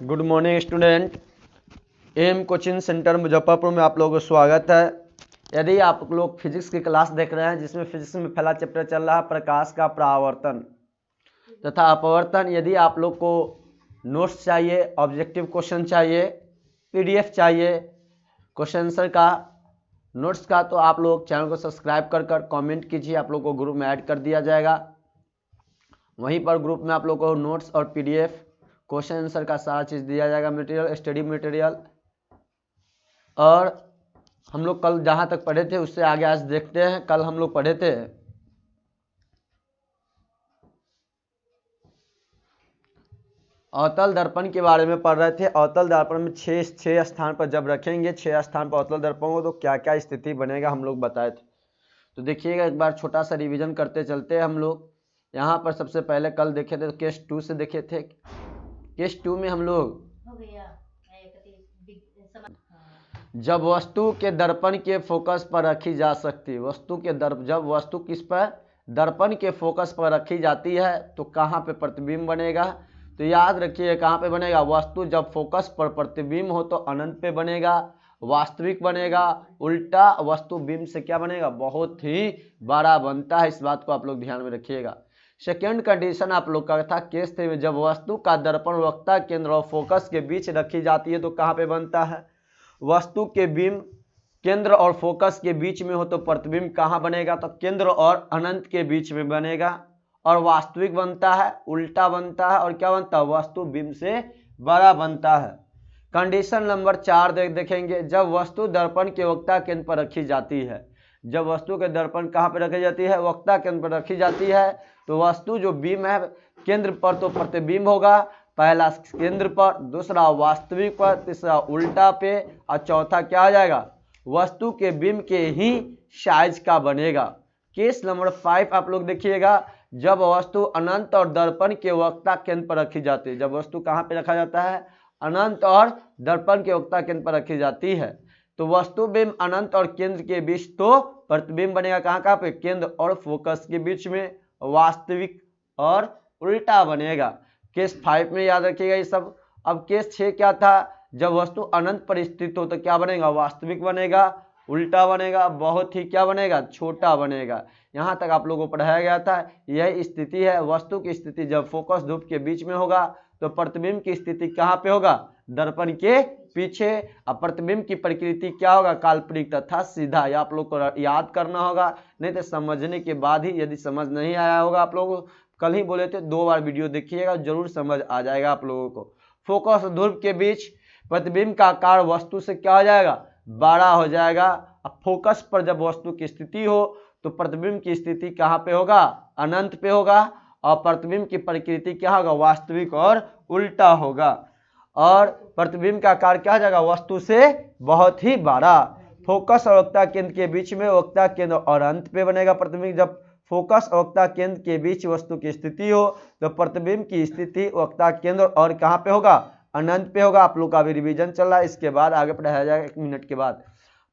Good morning student. M coaching centre Muzaffarpur में आप लोगों को स्वागत है। यदि आप लोग फिजिक्स की क्लास देख रहे हैं जिसमें फिजिक्स में पहला चैप्टर चल रहा है प्रकाश का परावर्तन तथा अपवर्तन, यदि आप लोग को नोट्स चाहिए, ऑब्जेक्टिव क्वेश्चन चाहिए, पीडीएफ चाहिए क्वेश्चन आंसर का, नोट्स का, तो आप लोग चैनल को सब्सक्राइब कर कमेंट कीजिए। आप लोग को ग्रुप में ऐड कर दिया जाएगा। वहीं पर ग्रुप में आप लोग को नोट्स और पीडीएफ क्वेश्चन आंसर का सारा चीज़ दिया जाएगा, मटेरियल, स्टडी मटेरियल। और हम लोग कल जहाँ तक पढ़े थे उससे आगे आज देखते हैं। कल हम लोग पढ़े थे अवतल दर्पण के बारे में पढ़ रहे थे। अवतल दर्पण में छः स्थान पर जब रखेंगे, 6 स्थान पर अवतल दर्पण हो तो क्या क्या स्थिति बनेगा हम लोग बताए थे। तो देखिएगा, एक बार छोटा सा रिवीजन करते चलते हैं हम लोग। यहाँ पर सबसे पहले कल देखे थे तो केस 2 से देखे थे। केस 2 में हम लोग जब वस्तु के दर्पण के फोकस पर रखी जा सकती है, जब वस्तु किस पर, दर्पण के फोकस पर रखी जाती है तो कहाँ पे प्रतिबिंब बनेगा। तो याद रखिए कहाँ पे बनेगा, वस्तु जब फोकस पर प्रतिबिंब हो तो अनंत पे बनेगा, वास्तविक बनेगा। उल्टा वस्तु बिंब से क्या बनेगा, बहुत ही बड़ा बनता है। इस बात को आप लोग ध्यान में रखिएगा। सेकेंड कंडीशन आप लोग का था केस 3 में, जब वस्तु का दर्पण वक्ता केंद्र और फोकस के बीच रखी जाती है तो कहाँ पे बनता है, वस्तु के बिंब केंद्र और फोकस के बीच में हो तो प्रतिबिंब कहाँ बनेगा, तो केंद्र और अनंत के बीच में बनेगा। और वास्तविक बनता है, उल्टा बनता है, और क्या बनता है, वस्तु बिंब से बड़ा बनता है। कंडीशन नंबर 4 देखेंगे, जब वस्तु दर्पण के वक्ता केंद्र पर रखी जाती है। जब वस्तु के दर्पण कहाँ पर रखी जाती है, वक्ता केंद्र पर रखी जाती है तो वस्तु जो बिंब है केंद्र पर तो प्रतिबिंब होगा, पहला केंद्र पर, दूसरा वास्तविक पर, तीसरा उल्टा पे, और चौथा क्या आ जाएगा, वस्तु के बिंब के ही साइज का बनेगा। केस नंबर 5 आप लोग देखिएगा, जब वस्तु अनंत और दर्पण के वक्ता केंद्र पर रखी जाती है। जब वस्तु कहाँ पे रखा जाता है, अनंत और दर्पण के वक्ता केंद्र पर रखी जाती है तो वस्तु बिंब अनंत और केंद्र के बीच तो प्रतिबिंब बनेगा कहाँ पे, केंद्र और फोकस के बीच में, वास्तविक और उल्टा बनेगा। केस 5 में याद रखिएगा ये सब। अब केस 6 क्या था, जब वस्तु अनंत पर स्थित हो तो क्या बनेगा, वास्तविक बनेगा, उल्टा बनेगा, बहुत ही क्या बनेगा, छोटा बनेगा। यहाँ तक आप लोगों को पढ़ाया गया था। यह स्थिति है, वस्तु की स्थिति जब फोकस धूप के बीच में होगा तो प्रतिबिंब की स्थिति कहाँ पे होगा, दर्पण के पीछे। अब प्रतिबिंब की प्रकृति क्या होगा, काल्पनिक तथा सीधा। यह आप लोग को याद करना होगा, नहीं तो समझने के बाद ही, यदि समझ नहीं आया होगा, आप लोगों को कल ही बोले थे 2 बार वीडियो देखिएगा, जरूर समझ आ जाएगा आप लोगों को। फोकस और ध्रुव के बीच प्रतिबिंब का आकार वस्तु से क्या हो जाएगा, बड़ा हो जाएगा। अब फोकस पर जब वस्तु की स्थिति हो तो प्रतिबिंब की स्थिति कहाँ पे होगा, अनंत पे होगा, और प्रतिबिंब की प्रकृति क्या होगा, वास्तविक और उल्टा होगा। और प्रतिबिंब का आकार क्या हो जाएगा, वस्तु से बहुत ही बड़ा। फोकस और वक्ता केंद्र के बीच में वक्ता केंद्र और अंत पे बनेगा प्रतिबिंब। जब फोकस और वक्ता केंद्र के बीच वस्तु की स्थिति हो तो प्रतिबिंब की स्थिति वक्ता केंद्र और कहाँ पे होगा, अनंत पे होगा। आप लोग का अभी रिवीजन चल रहा है, इसके बाद आगे पढ़ाया जाएगा 1 मिनट के बाद।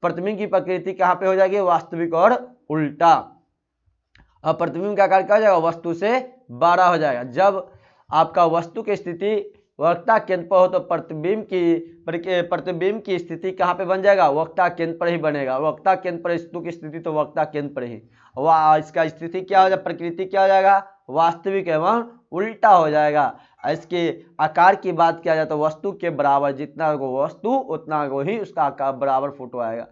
प्रतिबिंब की प्रकृति कहाँ पे हो जाएगी, वास्तविक और उल्टा। और प्रतिबिंब का आकार क्या हो जाएगा, वस्तु से बड़ा हो जाएगा। जब आपका वस्तु की स्थिति वक्ता केंद्र पर हो तो प्रतिबिंब की स्थिति कहाँ पे बन जाएगा, वक्ता केंद्र पर ही बनेगा। वक्ता केंद्र पर वस्तु की स्थिति तो वक्ता केंद्र पर ही, इसका स्थिति क्या हो जाएगा, प्रकृति क्या हो जाएगा, वास्तविक एवं उल्टा हो जाएगा। इसके आकार की बात किया जाए तो वस्तु के बराबर, जितना को वस्तु उतना को ही उसका आकार बराबर फोटो आएगा।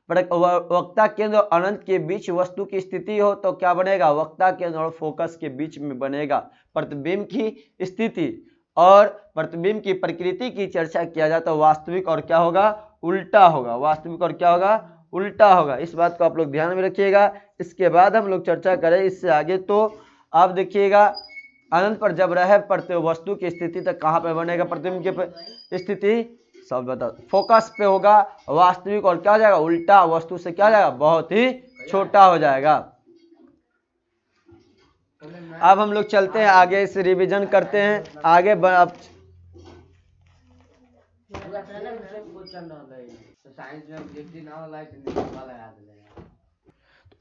वक्ता केंद्र और अनंत के बीच वस्तु की स्थिति हो तो क्या बनेगा, वक्ता केंद्र और फोकस के बीच में बनेगा प्रतिबिंब की स्थिति। और प्रतिबिंब की प्रकृति की चर्चा किया जाए तो वास्तविक और क्या होगा, उल्टा होगा। वास्तविक और क्या होगा, उल्टा होगा। इस बात को आप लोग ध्यान में रखिएगा। इसके बाद हम लोग चर्चा करें इससे आगे। तो आप देखिएगा, अनंत पर जब रहे पर वस्तु की स्थिति तक कहाँ पे बनेगा, प्रतिबिंब की स्थिति सब बता, फोकस पे होगा, वास्तविक और क्या हो जाएगा, उल्टा, वस्तु से क्या हो जाएगा, बहुत ही छोटा हो जाएगा। अब हम लोग चलते हैं आगे, इस रिवीजन करते हैं आगे।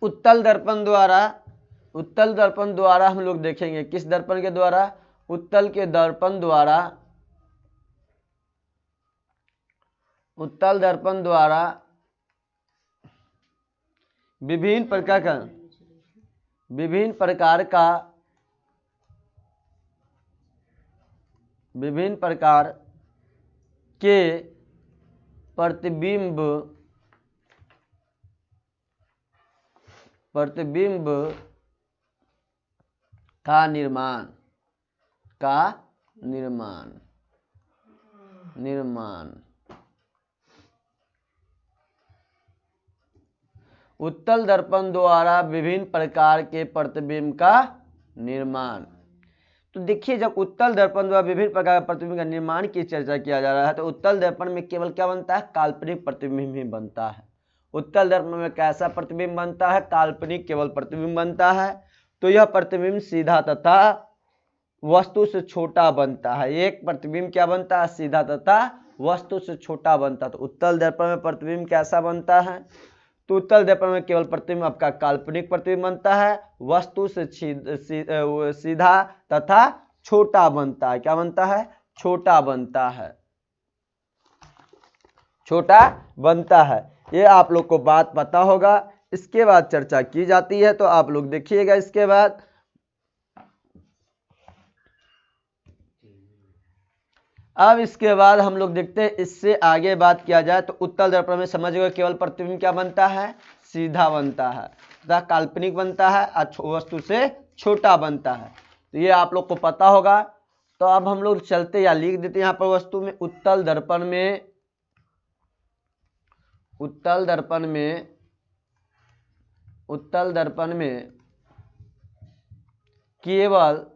उत्तल दर्पण द्वारा उत्तल दर्पण द्वारा हम लोग देखेंगे, किस दर्पण के द्वारा? उत्तल के दर्पण द्वारा, उत्तल दर्पण द्वारा विभिन्न प्रकार का, विभिन्न प्रकार का, विभिन्न प्रकार के प्रतिबिंब, प्रतिबिंब का निर्माण, का निर्माण, निर्माण, उत्तल दर्पण द्वारा विभिन्न प्रकार के प्रतिबिंब का निर्माण। तो देखिए, जब उत्तल दर्पण द्वारा विभिन्न प्रकार के प्रतिबिंब का निर्माण की चर्चा किया जा रहा है, तो उत्तल दर्पण में केवल क्या बनता है? काल्पनिक प्रतिबिंब ही बनता है। उत्तल दर्पण में कैसा प्रतिबिंब बनता है? काल्पनिक केवल प्रतिबिंब बनता है। तो यह प्रतिबिंब सीधा तथा वस्तु से छोटा बनता है। एक प्रतिबिंब क्या बनता है? सीधा तथा वस्तु से छोटा बनता है। तो उत्तल दर्पण में प्रतिबिंब कैसा बनता है? तो उत्तल दर्पण में केवल प्रतिबिंब आपका काल्पनिक प्रतिबिंब बनता है, वस्तु से सीधा तथा छोटा बनता है। क्या बनता है? छोटा बनता है, छोटा बनता है। ये आप लोग को बात पता होगा। इसके बाद चर्चा की जाती है, तो आप लोग देखिएगा। इसके बाद अब इसके बाद हम लोग देखते हैं, इससे आगे बात किया जाए तो उत्तल दर्पण में समझ गए केवल प्रतिबिंब क्या बनता है? सीधा बनता है तथा काल्पनिक बनता है और वस्तु से छोटा बनता है। तो ये आप लोग को पता होगा। तो अब हम लोग चलते या लिख देते यहाँ पर वस्तु में, उत्तल दर्पण में, उत्तल दर्पण में, उत्तल दर्पण में केवल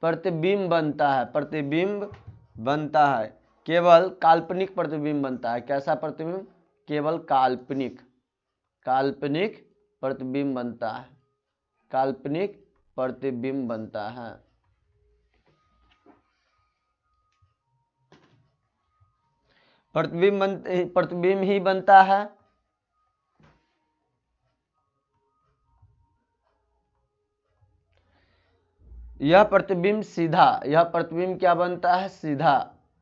प्रतिबिंब बनता है, प्रतिबिंब बनता है, केवल काल्पनिक प्रतिबिंब बनता है। कैसा प्रतिबिंब? केवल काल्पनिक, काल्पनिक प्रतिबिंब बनता है, काल्पनिक प्रतिबिंब बनता है। प्रतिबिंब ही बनता है। यह प्रतिबिंब सीधा, यह प्रतिबिंब क्या बनता है? सीधा।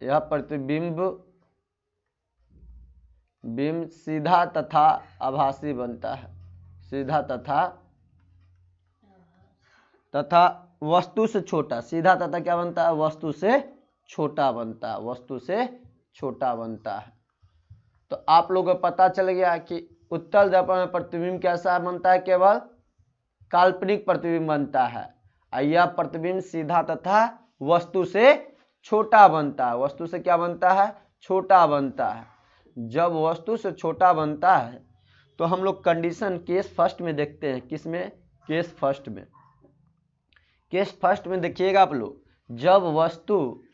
यह प्रतिबिंब सीधा तथा आभासी बनता है, सीधा तथा वस्तु से छोटा। सीधा तथा क्या बनता है? वस्तु से छोटा बनता है, वस्तु से छोटा बनता है। तो आप लोगों को पता चल गया कि उत्तल दर्पण में प्रतिबिंब कैसा बनता है? केवल काल्पनिक प्रतिबिंब बनता है। यह प्रतिबिंब सीधा तथा वस्तु से छोटा बनता है। वस्तु से क्या बनता है? छोटा बनता है। जब वस्तु से छोटा बनता है तो हम लोग कंडीशन केस फर्स्ट में देखते हैं। किसमें? केस फर्स्ट में। केस फर्स्ट में देखिएगा आप लोग, जब वस्तु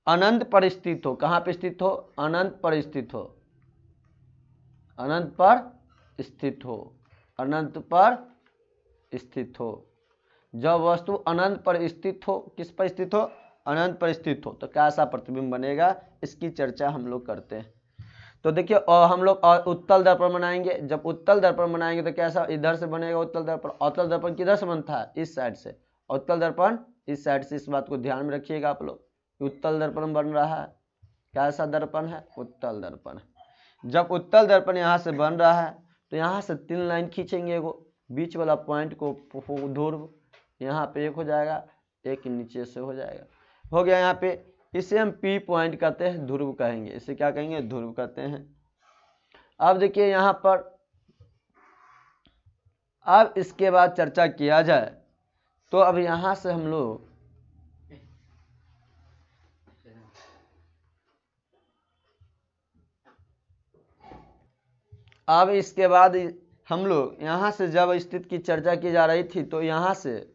अनंत पर स्थित हो। कहां पर स्थित हो? अनंत पर स्थित हो, अनंत पर स्थित हो, अनंत पर स्थित हो। जब वस्तु अनंत पर स्थित हो, किस पर स्थित हो? अनंत पर स्थित हो, तो कैसा प्रतिबिंब बनेगा? इसकी चर्चा हम लोग करते हैं। तो देखिए, और हम लोग उत्तल दर्पण बनाएंगे। जब उत्तल दर्पण बनाएंगे तो कैसा इधर से बनेगा उत्तल दर्पण? उत्तल दर्पण किधर से बनता है? इस साइड से। उत्तल दर्पण इस साइड से। इस बात को ध्यान में रखिएगा आप लोग। उत्तल दर्पण बन रहा है। कैसा दर्पण है? उत्तल दर्पण। जब उत्तल दर्पण यहाँ से बन रहा है तो यहाँ से 3 लाइन खींचेंगे। एगो बीच वाला पॉइंट को ध्रुव यहाँ पे एक हो जाएगा, एक नीचे से हो जाएगा, हो गया यहाँ पे। इसे हम पी पॉइंट कहते हैं, ध्रुव कहेंगे। इसे क्या कहेंगे? ध्रुव कहते हैं। अब देखिए यहाँ पर, अब इसके बाद चर्चा किया जाए तो अब यहाँ से हम लोग अब इसके बाद हम लोग यहाँ से जब स्थिति की चर्चा की जा रही थी तो यहाँ से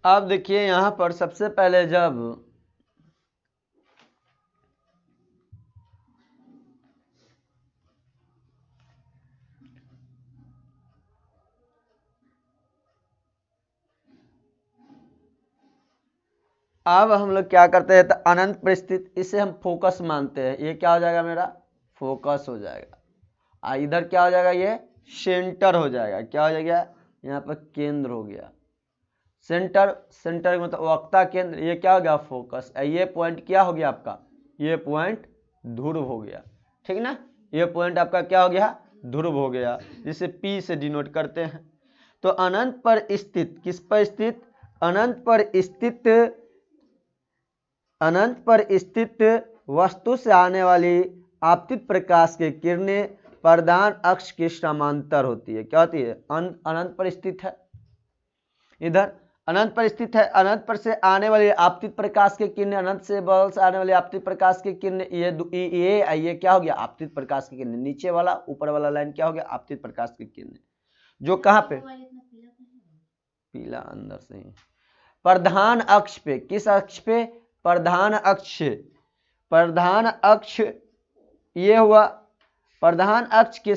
अब देखिए यहाँ पर सबसे पहले जब अब हम लोग क्या करते हैं, तो अनंत परिस्थिति, इसे हम फोकस मानते हैं। ये क्या हो जाएगा, मेरा फोकस हो जाएगा। इधर क्या हो जाएगा, ये सेंटर हो जाएगा। क्या हो जाएगा, यहाँ पर केंद्र हो गया। सेंटर, सेंटर मतलब वक्ता केंद्र, ये क्या हो गया, फोकस। ये पॉइंट क्या हो गया आपका, ये पॉइंट ध्रुव हो गया। ठीक ना, ये पॉइंट आपका क्या हो गया, ध्रुव हो गया, जिसे P से डिनोट करते हैं। तो अनंत पर स्थित, किस पर स्थित, अनंत पर स्थित, अनंत पर स्थित वस्तु से आने वाली आपतित प्रकाश की किरणें प्रधान अक्ष के समांतर होती है। क्या होती है, अनंत पर स्थित है, इधर अनंत पर स्थित है। अनंत पर से आने वाली आपतित प्रकाश की किरणें, अनंत से बगल से आने वाली आपतित प्रकाश की किरणें, ये क्या हो गया, आपतित प्रकाश की किरणें। नीचे वाला ऊपर वाला लाइन क्या हो गया, आपतित प्रकाश की किरणें, जो कहाँ पे, पीला अंदर से ही प्रधान अक्ष पे, किस अक्ष पे, प्रधान अक्ष, प्रधान अक्ष ये हुआ, प्रधान अक्ष के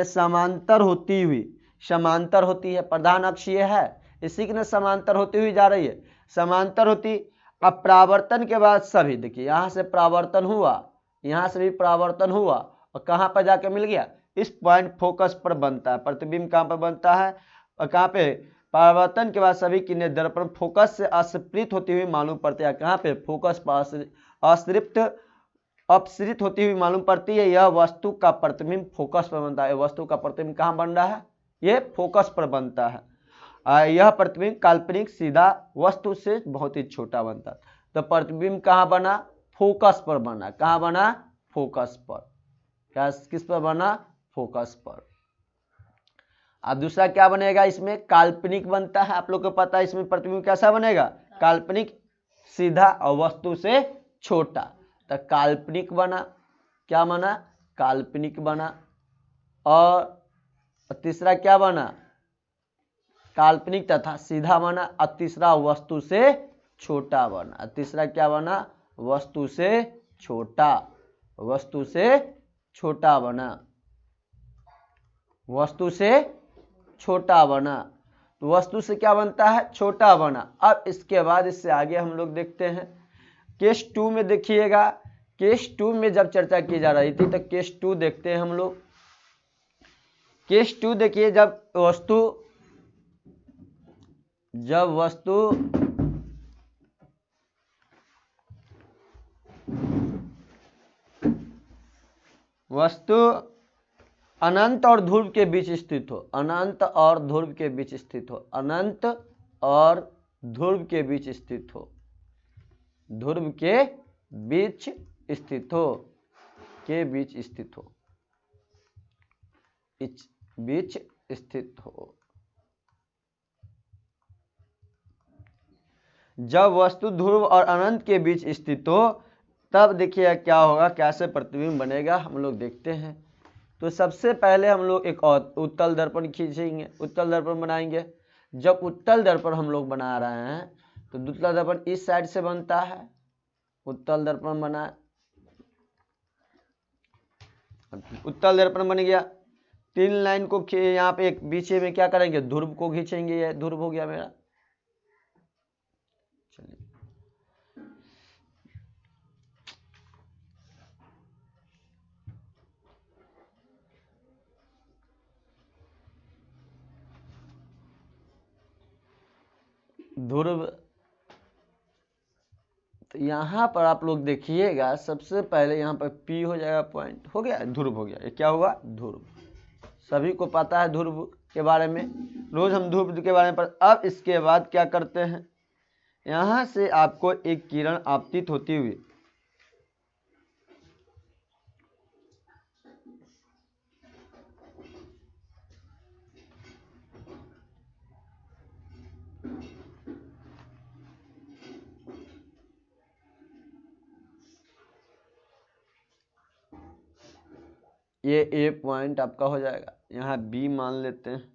समांतर होती हुई, समांतर होती है, प्रधान अक्ष ये है, इसी के समांतर होती हुई जा रही है, समांतर होती। अब परावर्तन के बाद सभी, देखिए यहां से परावर्तन हुआ, यहां से भी परावर्तन हुआ, और कहां पर जाके मिल गया, इस पॉइंट फोकस पर बनता है। प्रतिबिंब कहां पर बनता है, और कहां पे, परावर्तन के बाद सभी किरणें दर्पण फोकस से अस्पृत होती हुई मालूम पड़ती है। कहां पे, फोकस पर अस्पृत, अपसृत होती हुई मालूम पड़ती है। यह वस्तु का प्रतिबिंब फोकस पर बनता है। वस्तु का प्रतिबिंब कहां बन रहा है, ये फोकस पर बनता है। यह प्रतिबिंब काल्पनिक सीधा वस्तु से बहुत ही छोटा बनता है। तो प्रतिबिंब कहां बना, फोकस पर बना। कहां बना, फोकस पर। क्या, किस पर बना, फोकस पर। अब दूसरा क्या बनेगा, इसमें काल्पनिक बनता है। आप लोग को पता है इसमें प्रतिबिंब कैसा बनेगा, काल्पनिक सीधा और वस्तु से छोटा। तो काल्पनिक बना, क्या बना, काल्पनिक बना। और तीसरा क्या बना, काल्पनिक तथा सीधा बना। और तीसरा वस्तु से छोटा बना। तीसरा क्या बना, वस्तु से छोटा, वस्तु से छोटा बना, वस्तु से छोटा बना। तो वस्तु से क्या बनता है, छोटा बना। अब इसके बाद इससे आगे हम लोग देखते हैं केस 2 में। देखिएगा केस 2 में जब चर्चा की जा रही थी, तो केस 2 देखते हैं हम लोग। केस 2 देखिए, जब वस्तु अनंत और ध्रुव के बीच स्थित हो, अनंत और ध्रुव के बीच स्थित हो, अनंत और ध्रुव के बीच स्थित हो, ध्रुव के बीच स्थित हो, के बीच स्थित हो, बीच स्थित हो। जब वस्तु ध्रुव और अनंत के बीच स्थित हो, तब देखिए क्या होगा, कैसे प्रतिबिंब बनेगा, हम लोग देखते हैं। तो सबसे पहले हम लोग एक और उत्तल दर्पण खींचेंगे, उत्तल दर्पण बनाएंगे। जब उत्तल दर्पण हम लोग बना रहे हैं, तो उत्तल दर्पण इस साइड से बनता है, उत्तल दर्पण बना, उत्तल दर्पण बन गया। 3 लाइन को यहाँ पे एक पीछे में क्या करेंगे, ध्रुव को खींचेंगे। ये ध्रुव हो गया मेरा। चलिए, ध्रुव, तो यहाँ पर आप लोग देखिएगा, सबसे पहले यहाँ पर P हो जाएगा, पॉइंट हो गया, ध्रुव हो गया। ये क्या हुआ, ध्रुव। सभी को पता है ध्रुव के बारे में, रोज हम ध्रुव के बारे में पर। अब इसके बाद क्या करते हैं, यहाँ से आपको एक किरण आपतित होती हुई, ये ए पॉइंट आपका हो जाएगा। यहाँ बी मान लेते हैं।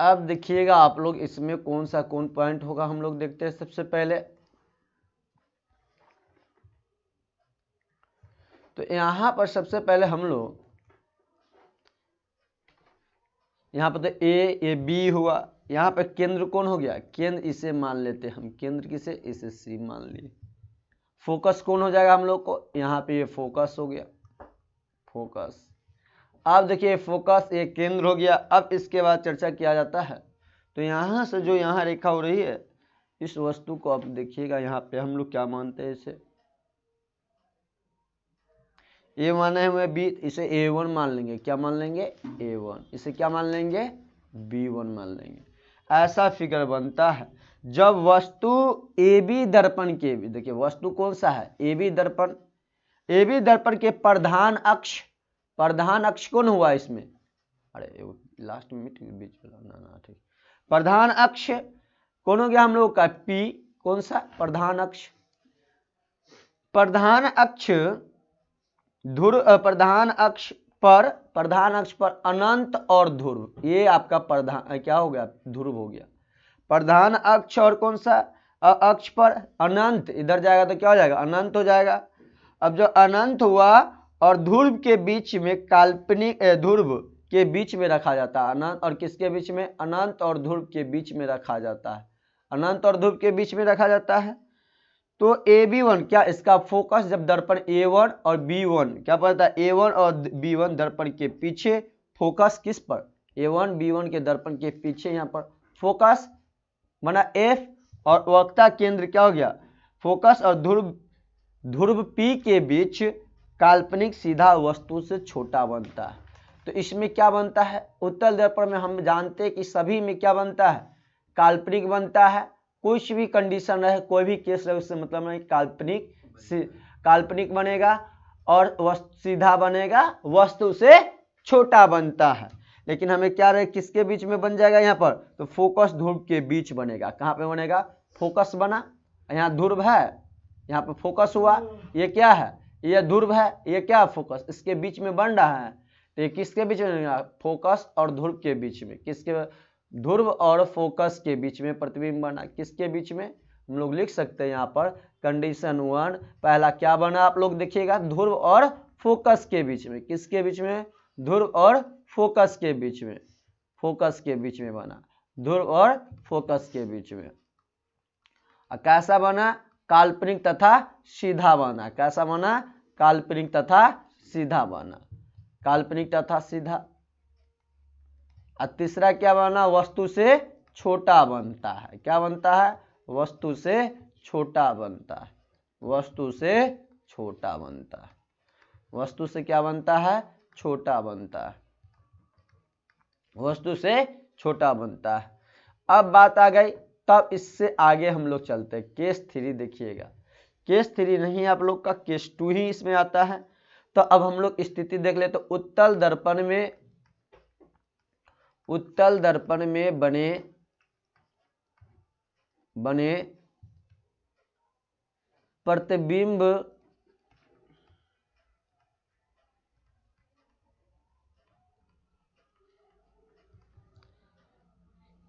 अब देखिएगा आप लोग इसमें कौन पॉइंट होगा, हम लोग देखते हैं सबसे पहले। तो यहां पर सबसे पहले हम लोग यहाँ पर तो ए बी हुआ, यहाँ पे केंद्र कौन हो गया, केंद्र इसे मान लेते हैं हम, केंद्र किसे, इसे सी मान लिए। फोकस कौन हो जाएगा हम लोग को, यहाँ पे ये फोकस हो गया, फोकस। अब देखिए फोकस एक केंद्र हो गया। अब इसके बाद चर्चा किया जाता है, तो यहाँ से जो यहाँ रेखा हो रही है, इस वस्तु को आप देखिएगा, यहाँ पे हम लोग क्या मानते हैं, इसे ए माने हुए बी, इसे A1 मान लेंगे, क्या मान लेंगे, A1, इसे क्या मान लेंगे, B1 मान लेंगे। ऐसा फिगर बनता है जब वस्तु AB दर्पण के, देखिए वस्तु कौन सा है, AB दर्पण, AB दर्पण के प्रधान अक्ष कौन हुआ इसमें, अरे लास्ट में बीच ना ठीक, प्रधान अक्ष कौन हो गया हम लोग का, P, कौन सा, प्रधान अक्ष प्रधान अक्ष पर अनंत और ध्रुव, ये आपका प्रधान क्या हो गया, ध्रुव हो गया। प्रधान अक्ष और कौन सा अक्ष पर अनंत, इधर जाएगा तो क्या हो जाएगा, अनंत हो जाएगा। अब जो अनंत हुआ और ध्रुव के बीच में काल्पनिक, ध्रुव के बीच में रखा जाता है, अनंत और किसके बीच में, अनंत और ध्रुव के बीच में रखा जाता है, अनंत और ध्रुव के बीच में रखा जाता है। तो AB1 क्या, इसका फोकस जब दर्पण A1 और B1 क्या पड़ता है, A1 और B1 दर्पण के पीछे, फोकस किस पर, A1 B1 के दर्पण के पीछे यहाँ पर फोकस बना F, और वक्रता केंद्र क्या हो गया, फोकस और ध्रुव P के बीच काल्पनिक सीधा वस्तु से छोटा बनता है। तो इसमें क्या बनता है, उत्तल दर्पण में हम जानते हैं कि सभी में क्या बनता है, काल्पनिक बनता है। कुछ भी कंडीशन रहे, कोई भी केस रहे, उससे मतलब नहीं, काल्पनिक बनेगा और वस्तु सीधा बनेगा, वस्तु से छोटा बनता है। लेकिन हमें क्या रहे, किसके बीच में बन जाएगा यहाँ पर, तो फोकस ध्रुव के बीच बनेगा। कहाँ पे बनेगा, फोकस बना, यहाँ ध्रुव है, यहाँ पे फोकस हुआ, ये क्या है, ये ध्रुव है, ये क्या फोकस, इसके बीच में बन रहा है। तो ये किसके बीच में बनेगा, फोकस और ध्रुव के बीच में, किसके, ध्रुव और फोकस के बीच में प्रतिबिंब बना। किसके बीच में, हम लोग लिख सकते हैं यहाँ पर कंडीशन 1, पहला क्या बना आप लोग देखिएगा, ध्रुव और फोकस के बीच में, किसके बीच में, ध्रुव और फोकस के बीच में, फोकस के बीच में बना, ध्रुव और फोकस के बीच में। कैसा बना, काल्पनिक तथा सीधा बना, कैसा बना, काल्पनिक तथा सीधा बना, काल्पनिक तथा सीधा। और तीसरा क्या बना, वस्तु से छोटा बनता है, क्या बनता है, वस्तु से छोटा बनता है, वस्तु से छोटा बनता है, वस्तु से क्या बनता है, छोटा बनता है, वस्तु से छोटा बनता है। अब बात आ गई, तब इससे आगे हम लोग चलते हैं, केस 3 देखिएगा, केस 3 नहीं आप लोग का केस 2 ही इसमें आता है। तो अब हम लोग स्थिति देख ले, तो उत्तल दर्पण में बने प्रतिबिंब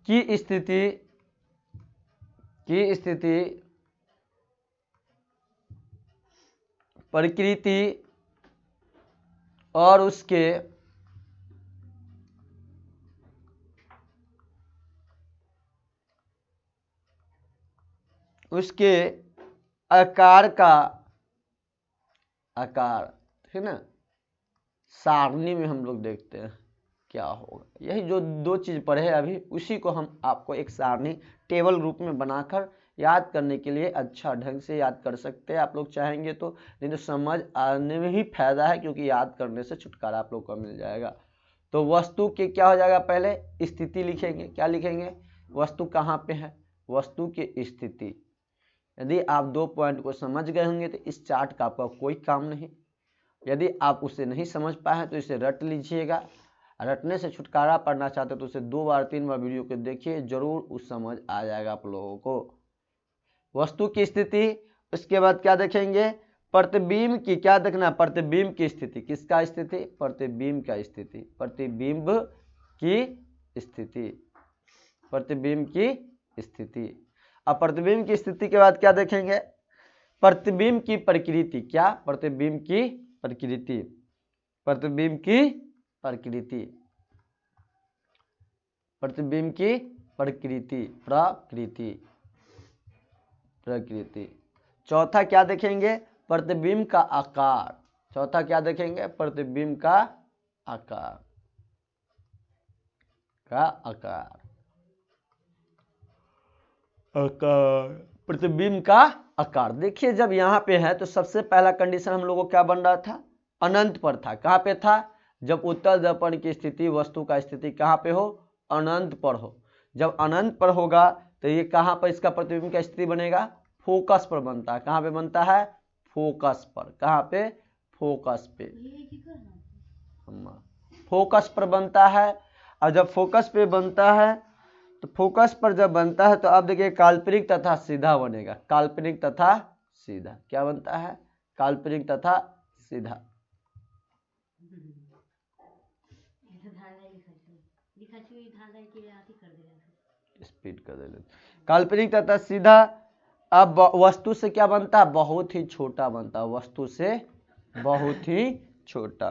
की स्थिति प्रकृति और उसके आकार ठीक है ना, सारणी में हम लोग देखते हैं क्या होगा। यही जो 2 चीज पढ़े अभी, उसी को हम आपको एक सारणी टेबल रूप में बनाकर याद करने के लिए अच्छा ढंग से याद कर सकते हैं आप लोग चाहेंगे तो, नहीं तो समझ आने में ही फायदा है, क्योंकि याद करने से छुटकारा आप लोग को मिल जाएगा। तो वस्तु के क्या हो जाएगा, पहले स्थिति लिखेंगे, क्या लिखेंगे, वस्तु कहाँ पे है, वस्तु की स्थिति। यदि आप 2 पॉइंट को समझ गए होंगे तो इस चार्ट का आपका कोई काम नहीं। यदि आप उसे नहीं समझ पाए तो इसे रट लीजिएगा। रटने से छुटकारा पाना चाहते तो उसे 2 बार 3 बार वीडियो को देखिए, जरूर उस समझ आ जाएगा आप लोगों को। वस्तु की स्थिति, उसके बाद क्या देखेंगे, प्रतिबिंब की, क्या देखना, प्रतिबिंब की स्थिति, किसका स्थिति, प्रतिबिंब का स्थिति, प्रतिबिंब की स्थिति। प्रतिबिंब की स्थिति। अब प्रतिबिंब की स्थिति के बाद क्या देखेंगे, प्रतिबिंब की प्रकृति। क्या, प्रतिबिंब की प्रकृति, प्रतिबिंब की प्रकृति, प्रतिबिंब की प्रकृति, प्रकृति, प्रकृति। चौथा क्या देखेंगे, प्रतिबिंब का आकार। चौथा क्या देखेंगे, प्रतिबिंब का आकार, का आकार, आकार, प्रतिबिंब का आकार। देखिए जब यहाँ पे है तो सबसे पहला कंडीशन हम लोगों को क्या बन रहा था, अनंत पर था। कहाँ पे था, जब उत्तल दर्पण की स्थिति, वस्तु का स्थिति कहाँ पे हो, अनंत पर हो। जब अनंत पर होगा तो ये कहाँ पर इसका प्रतिबिंब का स्थिति बनेगा, फोकस पर बनता है। कहाँ पे बनता है, फोकस पर। कहाँ पे, फोकस पे, फोकस पर बनता है। और जब फोकस पे बनता है तो फोकस पर जब बनता है तो अब देखिए काल्पनिक तथा सीधा बनेगा। काल्पनिक तथा सीधा, क्या बनता है, काल्पनिक तथा सीधा। स्पीड कर दे, काल्पनिक तथा सीधा। अब वस्तु से क्या बनता है, बहुत ही छोटा बनता है, वस्तु से बहुत ही छोटा।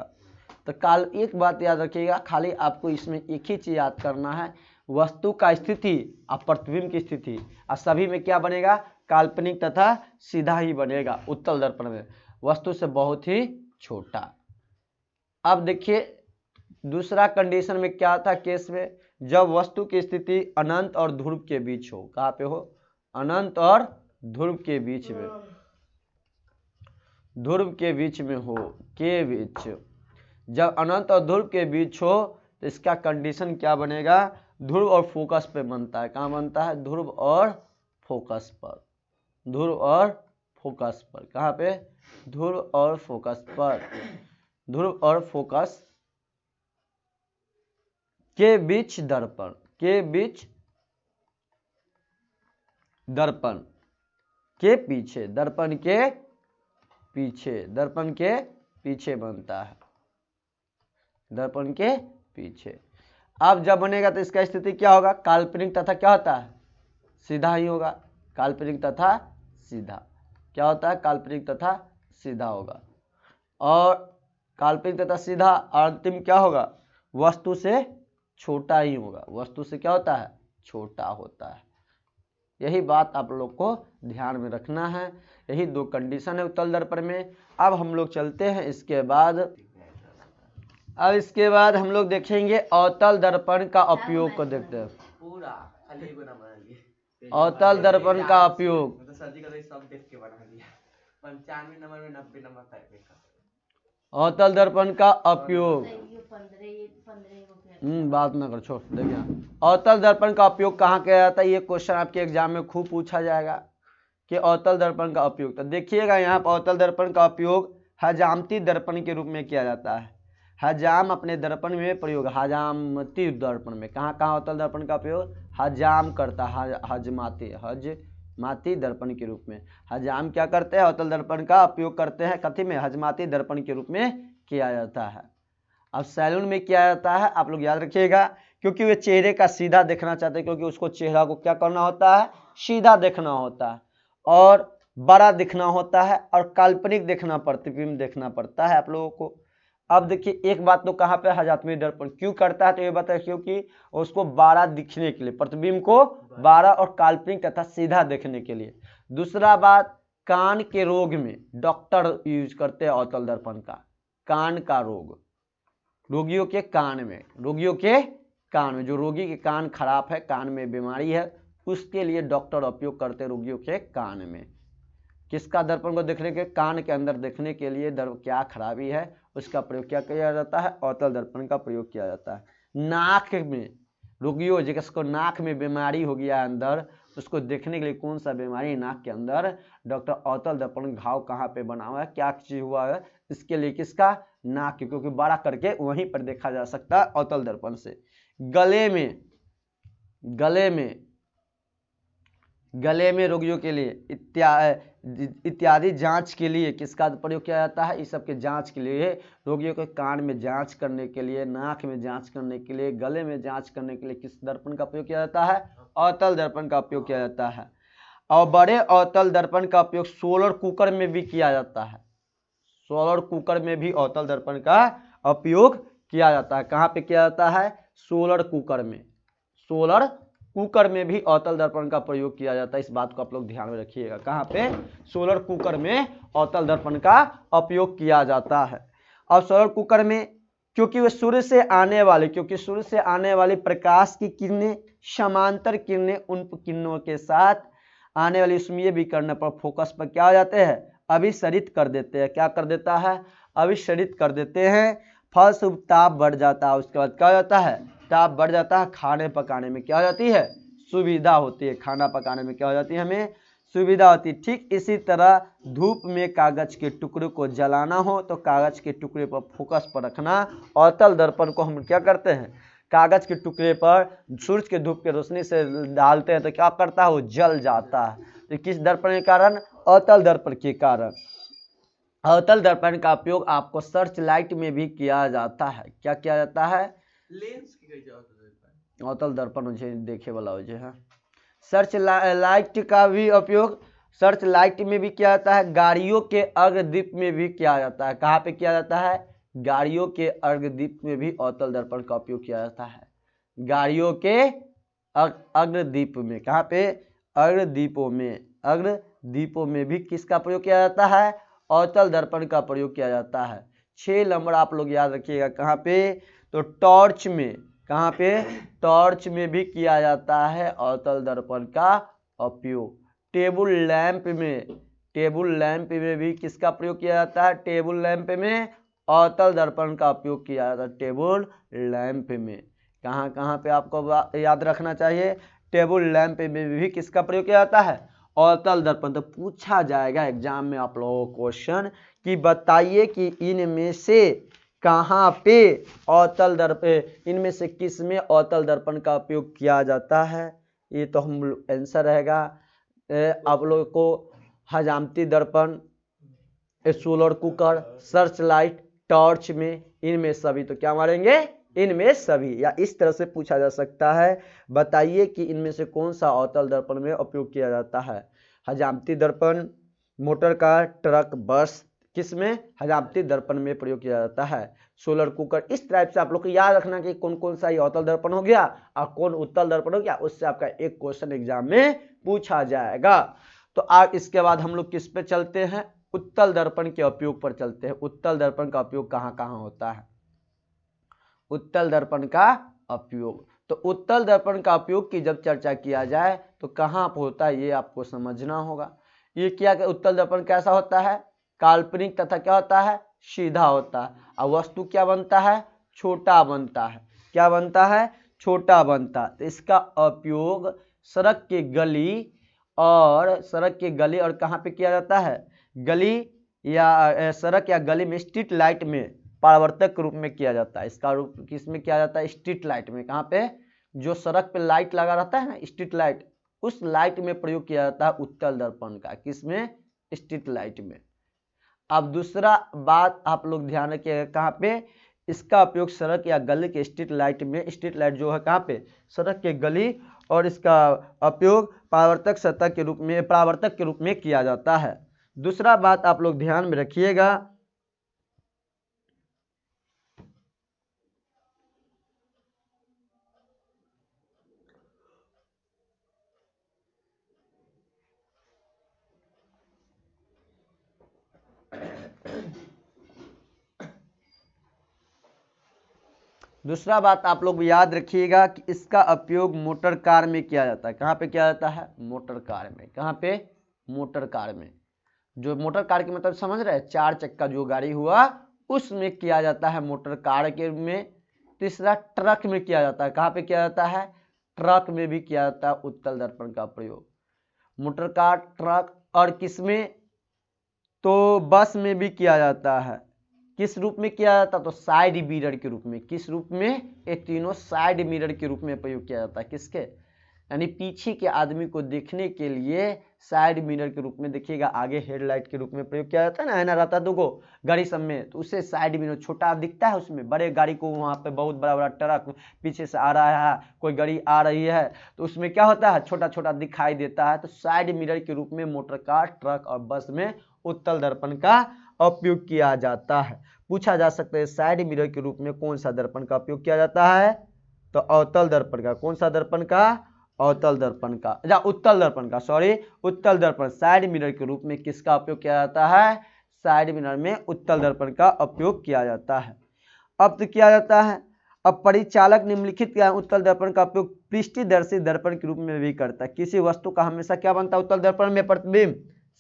तो एक बात याद रखिएगा, खाली आपको इसमें एक ही चीज याद करना है, वस्तु का स्थिति और प्रतिबिंब की स्थिति, और सभी में क्या बनेगा, काल्पनिक तथा सीधा ही बनेगा। उत्तल दर्पण में वस्तु से बहुत ही छोटा। अब देखिए दूसरा कंडीशन में क्या था केस में, जब वस्तु की स्थिति अनंत और ध्रुव के बीच हो। कहाँ पे हो, अनंत और ध्रुव के बीच में, ध्रुव के बीच में हो, के बीच। जब अनंत और ध्रुव के बीच हो तो इसका कंडीशन क्या बनेगा, ध्रुव और फोकस पे बनता है। कहाँ बनता है, ध्रुव और फोकस पर, ध्रुव और फोकस पर। कहाँ पे, ध्रुव और फोकस पर, ध्रुव और फोकस के बीच दर्पण, के बीच दर्पण के पीछे, दर्पण के पीछे, दर्पण के पीछे बनता है, दर्पण के पीछे। अब जब बनेगा तो इसका स्थिति क्या होगा, काल्पनिक तथा क्या होता है, सीधा ही होगा। काल्पनिक तथा सीधा क्या होता है, काल्पनिक तथा सीधा होगा। और काल्पनिक तथा सीधा अंतिम क्या होगा, वस्तु से छोटा ही होगा। वस्तु से क्या होता है, छोटा होता है। यही बात आप लोग को ध्यान में रखना है। यही दो कंडीशन है उत्तल दर्पण में। अब हम लोग चलते हैं इसके बाद, अब इसके बाद हम लोग देखेंगे अवतल दर्पण का उपयोग को देखते हैं। अवतल दर्पण का उपयोग, अवतल दर्पण का उपयोग, बात ना कर, छोड़। देखिए अवतल दर्पण का उपयोग कहाँ किया जाता है, ये क्वेश्चन आपके एग्जाम में खूब पूछा जाएगा कि अवतल दर्पण का उपयोग। तो देखिएगा यहाँ पर अवतल दर्पण का उपयोग हजामती दर्पण के रूप में किया जाता है। हजाम अपने दर्पण में प्रयोग, हजामती दर्पण में। कहाँ कहाँ अवतल दर्पण का उपयोग, हजाम करता है, हजमाती, हजमाती दर्पण के रूप में। हजाम क्या करते हैं, अवतल दर्पण का उपयोग करते हैं, कथी में, हजमाती दर्पण के रूप में किया जाता है। अब सैलून में किया जाता है, आप लोग याद रखिएगा, क्योंकि वे चेहरे का सीधा देखना चाहते हैं, क्योंकि उसको चेहरा को क्या करना होता है, सीधा देखना होता है और बड़ा दिखना होता है, और काल्पनिक देखना, प्रतिबिंब देखना पड़ता है आप लोगों को। अब देखिए एक बात तो कहाँ पे, हजामती दर्पण क्यों करता है, तो ये बताए क्योंकि उसको बड़ा दिखने के लिए, प्रतिबिंब को बड़ा और काल्पनिक तथा सीधा देखने के लिए। दूसरा बात, कान के रोग में डॉक्टर यूज करते हैं अवतल दर्पण का। कान का रोग, रोगियों के कान में, रोगियों के कान में, जो रोगी के कान खराब है, कान में बीमारी है, उसके लिए डॉक्टर उपयोग करते हैं रोगियों के कान में। किसका दर्पण को देखने के, कान के अंदर देखने के लिए क्या खराबी है, उसका प्रयोग क्या किया जाता है, अवतल दर्पण का प्रयोग किया जाता है। नाक में रोगियों, जिसको नाक में बीमारी हो गया अंदर, उसको देखने के लिए कौन सा बीमारी नाक के अंदर, डॉक्टर अवतल दर्पण, घाव कहाँ पे बना हुआ है, क्या चीज हुआ है, इसके लिए किसका, नाक, क्योंकि बड़ा करके वहीं पर देखा जा सकता है अवतल दर्पण से। गले में, गले में, गले में रोगियों के लिए इत्यादि जांच के लिए किसका प्रयोग किया जाता है? इस सब के जांच के लिए, रोगियों के कान में जांच करने के लिए, नाक में जांच करने के लिए, गले में जांच करने के लिए किस दर्पण का उपयोग किया जाता है? अवतल दर्पण का उपयोग किया जाता है। और बड़े अवतल दर्पण का उपयोग सोलर कुकर में भी किया जाता है। सोलर कुकर में भी अवतल दर्पण का उपयोग किया जाता है। कहाँ पे किया जाता है? सोलर कुकर में। सोलर कुकर में भी अवतल दर्पण का प्रयोग किया जाता है। इस बात को आप लोग ध्यान में रखिएगा। कहाँ पे? सोलर कुकर में अवतल दर्पण का उपयोग किया जाता है। और सोलर कुकर में क्योंकि सूर्य से आने वाली प्रकाश की किरणें, समांतर किरणें, उन किरणों के साथ आने वाली ऊष्मीय विकिरण पर फोकस पर क्या हो जाते हैं? अभिसरित कर देते हैं। क्या कर देता है? अभिसरित कर देते हैं। फलस्वरूप ताप बढ़ जाता है। उसके बाद क्या हो जाता है? ताप बढ़ जाता है। खाने पकाने में क्या हो जाती है? सुविधा होती है। खाना पकाने में क्या हो जाती है? हमें सुविधा होती है। ठीक इसी तरह धूप में कागज के टुकड़े को जलाना हो तो कागज के टुकड़े पर फोकस पर रखना। अवतल दर्पण को हम क्या करते हैं? कागज के टुकड़े पर सूरज के धूप के रोशनी से डालते हैं तो क्या करता है? वो जल जाता है। तो किस दर्पण के कारण? अवतल दर्पण के कारण। अवतल दर्पण का उपयोग आपको सर्च लाइट में भी किया जाता है। क्या किया जाता है? लेंस की कैसे अवतल दर्पण मुझे देखे वाला हो जे है। सर्च लाइट का भी उपयोग सर्च लाइट में भी किया जाता है। गाड़ियों के अग्रदीप में भी किया जाता है। कहाँ पे किया जाता है? गाड़ियों के अग्रदीप में भी अवतल दर्पण का उपयोग किया जाता है। गाड़ियों के अग्रदीप में। कहाँ पे? अग्रदीपों में। अग्रदीपों में भी किसका प्रयोग किया जाता है? अवतल दर्पण का प्रयोग किया जाता है। 6 नंबर आप लोग याद रखिएगा। कहाँ पे? तो टॉर्च में। कहाँ पे? टॉर्च में भी किया जाता है अवतल दर्पण का उपयोग। टेबल लैंप में भी किसका प्रयोग किया जाता है? टेबल लैंप में अवतल दर्पण का उपयोग किया जाता है। टेबल लैंप में। कहाँ कहाँ पे आपको याद रखना चाहिए? टेबल लैंप में भी किसका प्रयोग किया जाता है? अवतल दर्पण। तो पूछा जाएगा एग्जाम में आप लोगों को क्वेश्चन कि बताइए कि इनमें से कहाँ पे अवतल दर्पण, इनमें से किस में अवतल दर्पण का उपयोग किया जाता है? ये तो हम आंसर रहेगा आप लोगों को हजामती दर्पण, solar cooker, search light, torch में, इनमें सभी। तो क्या मारेंगे? इनमें सभी। या इस तरह से पूछा जा सकता है बताइए कि इनमें से कौन सा अवतल दर्पण में उपयोग किया जाता है? हजामती दर्पण, मोटर कार, ट्रक, बस, किसमें? हजामती दर्पण में प्रयोग किया जाता है। Solar cooker. इस टाइप से आप लोग को याद रखना कि कौन कौन सा ये अवतल दर्पण हो गया और कौन उत्तल दर्पण हो गया। उससे आपका एक क्वेश्चन एग्जाम में पूछा जाएगा। तो आप इसके बाद हम लोग किस पे चलते हैं? उत्तल दर्पण के उपयोग पर चलते हैं। उत्तल दर्पण का उपयोग कहाँ कहाँ होता है? उत्तल दर्पण का उपयोग, तो उत्तल दर्पण का उपयोग की जब चर्चा किया जाए तो कहाँ पर होता है ये आपको समझना होगा। ये क्या उत्तल दर्पण कैसा होता है? काल्पनिक तथा क्या होता है? सीधा होता है। और वस्तु क्या बनता है? छोटा बनता है। क्या बनता है? छोटा बनता है। तो इसका उपयोग सड़क के गली और कहाँ पे किया जाता है? गली या सड़क या गली में स्ट्रीट लाइट में परावर्तक के रूप में किया जाता है। इसका रूप किस में किया जाता है? स्ट्रीट लाइट में। कहाँ पे? जो सड़क पे लाइट लगा रहता है ना, स्ट्रीट लाइट, उस लाइट में प्रयोग किया जाता है उत्तल दर्पण का। किसमें? स्ट्रीट लाइट में। अब दूसरा बात आप लोग ध्यान रखिएगा। कहाँ पे? इसका उपयोग सड़क या गली के स्ट्रीट लाइट में। स्ट्रीट लाइट जो है कहाँ पे? सड़क के गली, और इसका उपयोग परावर्तक के रूप में किया जाता है। दूसरा बात आप लोग ध्यान में रखिएगा। दूसरा बात आप लोग याद रखिएगा कि इसका उपयोग मोटर कार में किया जाता है। कहाँ पे किया जाता है? मोटर कार में। कहाँ पे? मोटर कार में। जो मोटर कार की मतलब समझ रहे हैं? 4 चक्का जो गाड़ी हुआ उसमें किया जाता है मोटर कार के में। तीसरा ट्रक में किया जाता है। कहाँ पे किया जाता है? ट्रक में भी किया जाता है उत्तल दर्पण का प्रयोग। मोटर कार, ट्रक, और किसमें? तो बस में भी किया जाता है। किस रूप में किया जाता है? तो साइड मिरर के रूप में। किस रूप में? ये तीनों साइड मिरर के रूप में प्रयोग किया जाता है। किसके? यानी पीछे के आदमी को देखने के लिए साइड मिरर के रूप में देखिएगा, आगे हेडलाइट के रूप में प्रयोग किया जाता है ना, ऐना रहता है दो गाड़ी सब में, तो उसे साइड मिरर छोटा दिखता है उसमें, बड़े गाड़ी को वहाँ पे बहुत बड़ा बड़ा ट्रक पीछे से आ रहा है, कोई गाड़ी आ रही है तो उसमें क्या होता है, छोटा छोटा दिखाई देता है। तो साइड मिरर के रूप में मोटर कार, ट्रक और बस में उत्तल दर्पण का उपयोग किया जाता है। पूछा जा सकता है साइड मिरर के रूप में कौन सा दर्पण का उपयोग किया जाता है, तो अवतल दर्पण का। कौन सा दर्पण का, अवतल दर्पण का, या उत्तल दर्पण का, सॉरी उत्तल दर्पण। साइड मिरर के रूप में किसका उपयोग किया जाता है, साइड मिरर में उत्तल दर्पण का उपयोग किया जाता है। अब तो किया जाता है, अब परिचालक निम्नलिखित उत्तल दर्पण का उपयोग पृष्ठदर्शी दर्पण के रूप में भी करता है। किसी वस्तु का हमेशा क्या बनता है उत्तल दर्पण में, प्रतिबिंब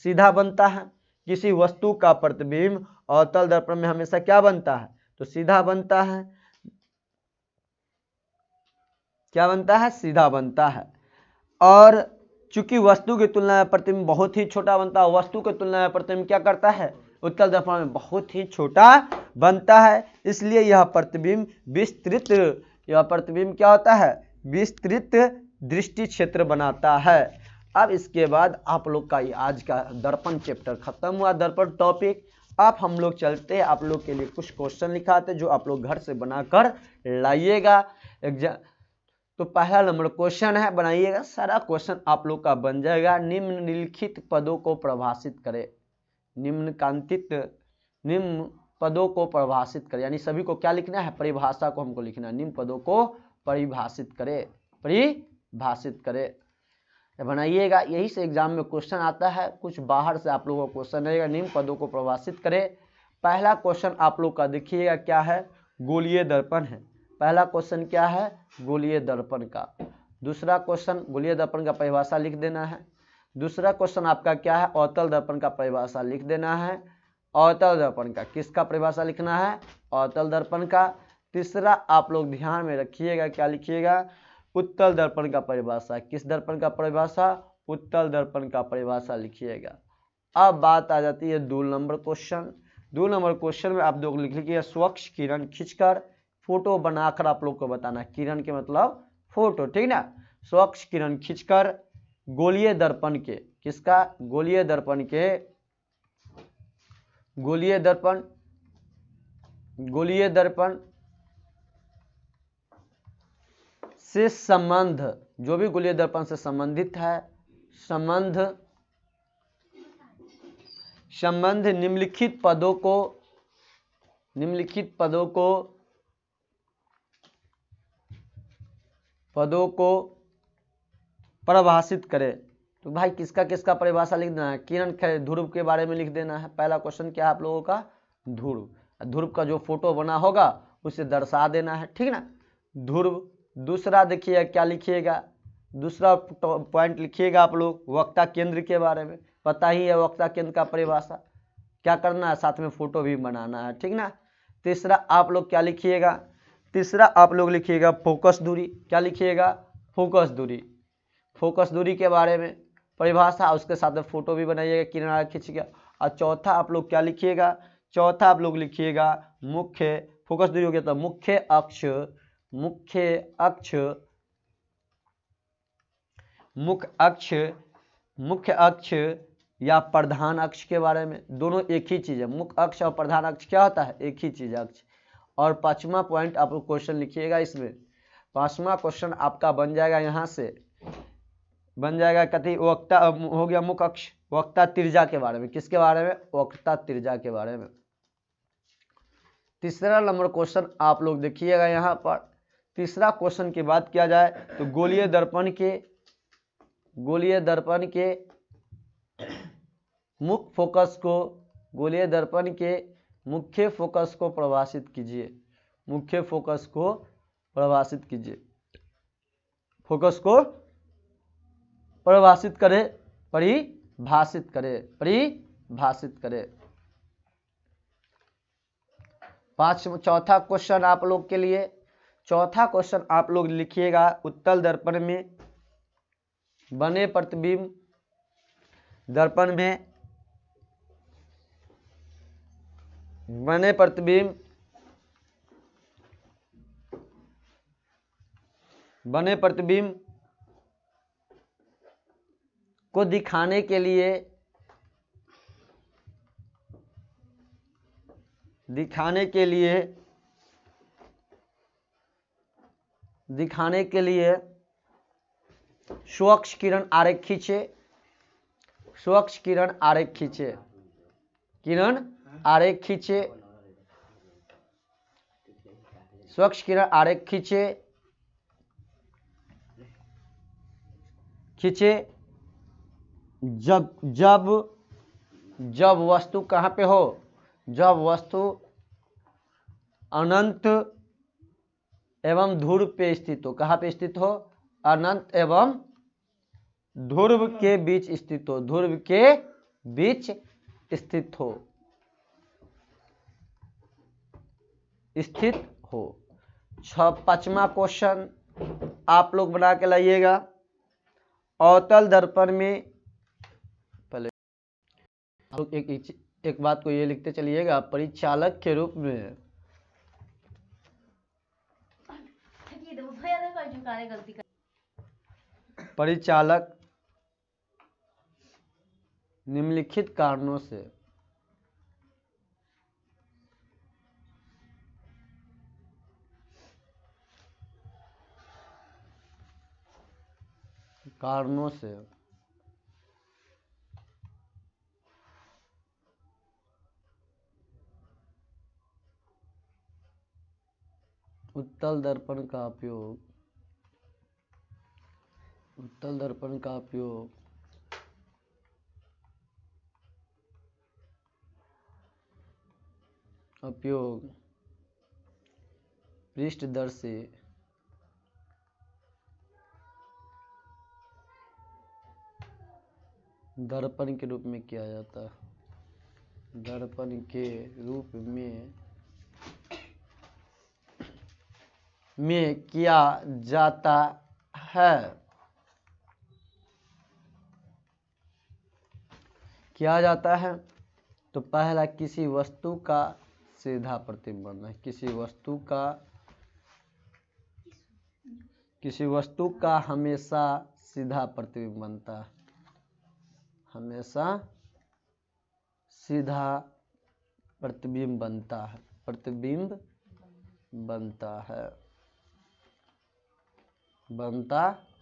सीधा बनता है। किसी वस्तु का प्रतिबिंब अवतल दर्पण में हमेशा क्या बनता है, तो सीधा बनता है। क्या बनता है, सीधा बनता है। और चूंकि वस्तु की तुलना में प्रतिबिंब बहुत ही छोटा बनता है, वस्तु की तुलना में प्रतिबिंब क्या करता है, उत्तल दर्पण में बहुत ही छोटा बनता है, इसलिए यह प्रतिबिंब विस्तृत, यह प्रतिबिंब क्या होता है, विस्तृत दृष्टि क्षेत्र बनाता है। अब इसके बाद आप लोग का आज का दर्पण चैप्टर खत्म हुआ, दर्पण टॉपिक। अब हम लोग चलते हैं, आप लोग के लिए कुछ क्वेश्चन लिखाते जो आप लोग घर से बनाकर लाइएगा एग्जाम। तो पहला नंबर क्वेश्चन है, बनाइएगा, सारा क्वेश्चन आप लोग का बन जाएगा। निम्नलिखित पदों को परिभाषित करें, निम्न पदों को परिभाषित करें, यानी सभी को क्या लिखना है, परिभाषा को हमको लिखना है। निम्न पदों को परिभाषित करें, परिभाषित करें, बनाइएगा। यही से एग्जाम में क्वेश्चन आता है, कुछ बाहर से आप लोगों का क्वेश्चन रहेगा। निम्न पदों को परिभाषित करें। पहला क्वेश्चन आप लोग का देखिएगा क्या है, गोलीय दर्पण है। पहला क्वेश्चन क्या है, गोलीय दर्पण का। दूसरा क्वेश्चन गोलीय दर्पण का परिभाषा लिख देना है। दूसरा क्वेश्चन आपका क्या है, अवतल दर्पण का परिभाषा लिख देना है। अवतल दर्पण का किसका परिभाषा लिखना है, अवतल दर्पण का। तीसरा आप लोग ध्यान में रखिएगा, क्या लिखिएगा, उत्तल दर्पण का परिभाषा। किस दर्पण का परिभाषा, उत्तल दर्पण का परिभाषा लिखिएगा। अब बात आ जाती है 2 नंबर क्वेश्चन। 2 नंबर क्वेश्चन में आप लोग लिख लीजिए, स्वच्छ किरण खींचकर फोटो बनाकर आप लोग को बताना। किरण के मतलब फोटो, ठीक ना। स्वच्छ किरण खींचकर गोलीय दर्पण के, किसका, गोलीय दर्पण के, गोलीय दर्पण, गोलीय दर्पण से संबंध, जो भी गोलीय दर्पण से संबंधित है, संबंध निम्नलिखित पदों को परिभाषित करें। तो भाई किसका किसका परिभाषा लिख देना है, किरण ध्रुव के बारे में लिख देना है। पहला क्वेश्चन क्या है आप लोगों का, ध्रुव, ध्रुव का जो फोटो बना होगा उसे दर्शा देना है, ठीक ना, ध्रुव। दूसरा देखिए क्या लिखिएगा, दूसरा पॉइंट लिखिएगा आप लोग वक्ता केंद्र के बारे में, पता ही है वक्ता केंद्र का परिभाषा, क्या करना है, साथ में फोटो भी बनाना है, ठीक ना। तीसरा आप लोग क्या लिखिएगा, तीसरा आप लोग लिखिएगा फोकस दूरी। क्या लिखिएगा, फोकस दूरी, फोकस दूरी के बारे में परिभाषा, उसके साथ में फोटो भी बनाइएगा किनारा खींच के। और चौथा आप लोग क्या लिखिएगा, चौथा आप लोग लिखिएगा मुख्य, फोकस दूरी हो गया तो मुख्य अक्ष, मुख्य अक्ष, मुख्य अक्ष, मुख्य अक्ष या प्रधान अक्ष के बारे में। दोनों एक ही चीज है, मुख्य अक्ष और प्रधान अक्ष क्या होता है, एक ही चीज अक्ष। और 5वां पॉइंट आप लोग क्वेश्चन लिखिएगा इसमें। 5वां क्वेश्चन आपका बन जाएगा, यहां से बन जाएगा कथी, वक्ता हो गया मुख्य अक्ष, वक्ता त्रिज्या के बारे में। किसके बारे में, वक्ता त्रिज्या के बारे में। तीसरा नंबर क्वेश्चन आप लोग देखिएगा यहाँ पर। तीसरा क्वेश्चन की बात किया जाए तो गोलीय दर्पण के, गोलीय दर्पण के मुख्य फोकस को, गोलीय दर्पण के मुख्य फोकस को परिभाषित कीजिए, मुख्य फोकस को परिभाषित कीजिए, फोकस को परिभाषित करें, परिभाषित करें, परिभाषित करें। चौथा क्वेश्चन आप लोग के लिए, चौथा क्वेश्चन आप लोग लिखिएगा, उत्तल दर्पण में बने प्रतिबिंब, दर्पण में बने प्रतिबिंब, बने प्रतिबिंब को दिखाने के लिए स्वच्छ किरण आरेख खींचे, स्वच्छ किरण आरेख खींचे, किरण आरेख खींचे, स्वच्छ किरण आरेख खींचे, जब वस्तु कहाँ पे हो, जब वस्तु अनंत एवं ध्रुव पे स्थित हो। कहाँ पे स्थित हो? अनंत एवं ध्रुव के बीच स्थित हो, ध्रुव के बीच स्थित हो, स्थित हो। 5वां क्वेश्चन आप लोग बना के लाइएगा। अवतल दर्पण में पहले एक बात को ये लिखते चलिएगा, परिचालक के रूप में परिचालक निम्नलिखित कारणों से उत्तल दर्पण का उपयोग पृष्ठदर्शी दर्पण के रूप में किया जाता है, दर्पण के रूप में किया जाता है, किया जाता है। तो पहला, किसी वस्तु का सीधा प्रतिबिंब है, किसी वस्तु का हमेशा सीधा प्रतिबिंब बनता है, हमेशा सीधा प्रतिबिंब बनता है, प्रतिबिंब बनता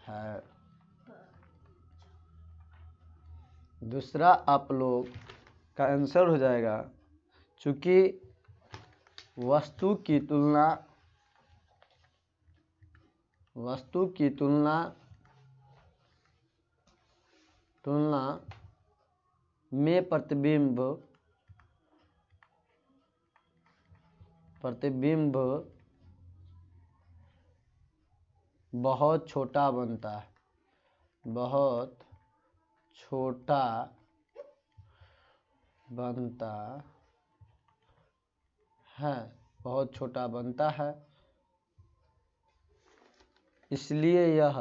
है। दूसरा आप लोग का आंसर हो जाएगा, चूंकि वस्तु की तुलना में प्रतिबिंब बहुत छोटा बनता है, बहुत छोटा बनता है, इसलिए यह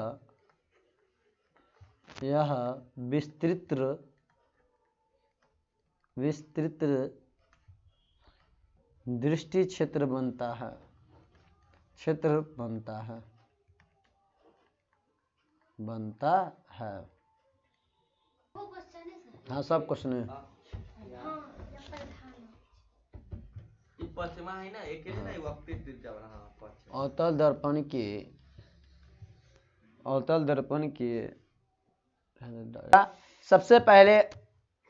विस्तृत दृष्टि क्षेत्र बनता है, हाँ सब क्वेश्चन है। अवतल दर्पण की सबसे पहले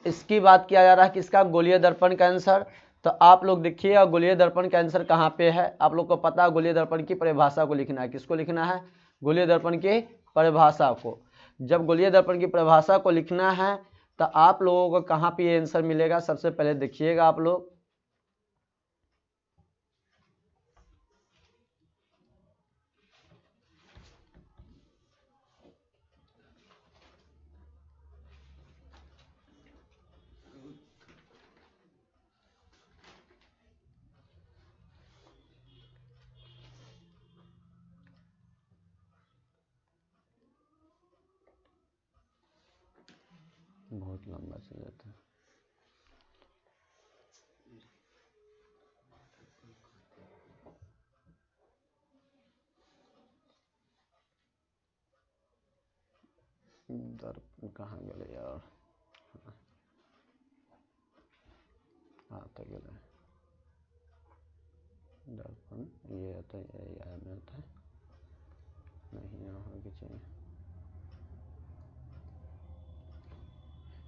इसकी बात किया जा रहा है कि इसका गोलीय दर्पण का आंसर। तो आप लोग देखिए गोलीय दर्पण का आंसर कहाँ पे है, आप लोग को पता है गोलीय दर्पण की परिभाषा को लिखना है। किसको लिखना है? गोलीय दर्पण की परिभाषा को। जब गोलीय दर्पण की परिभाषा को लिखना है तो आप लोगों को कहाँ पे ये आंसर मिलेगा, सबसे पहले देखिएगा आप लोग। बहुत लंबा चल जाता है। दर्पण कहाँ गए यार, हाँ तो गए दर्पण, ये होता है, ये में होता है, नहीं यहाँ होना चाहिए।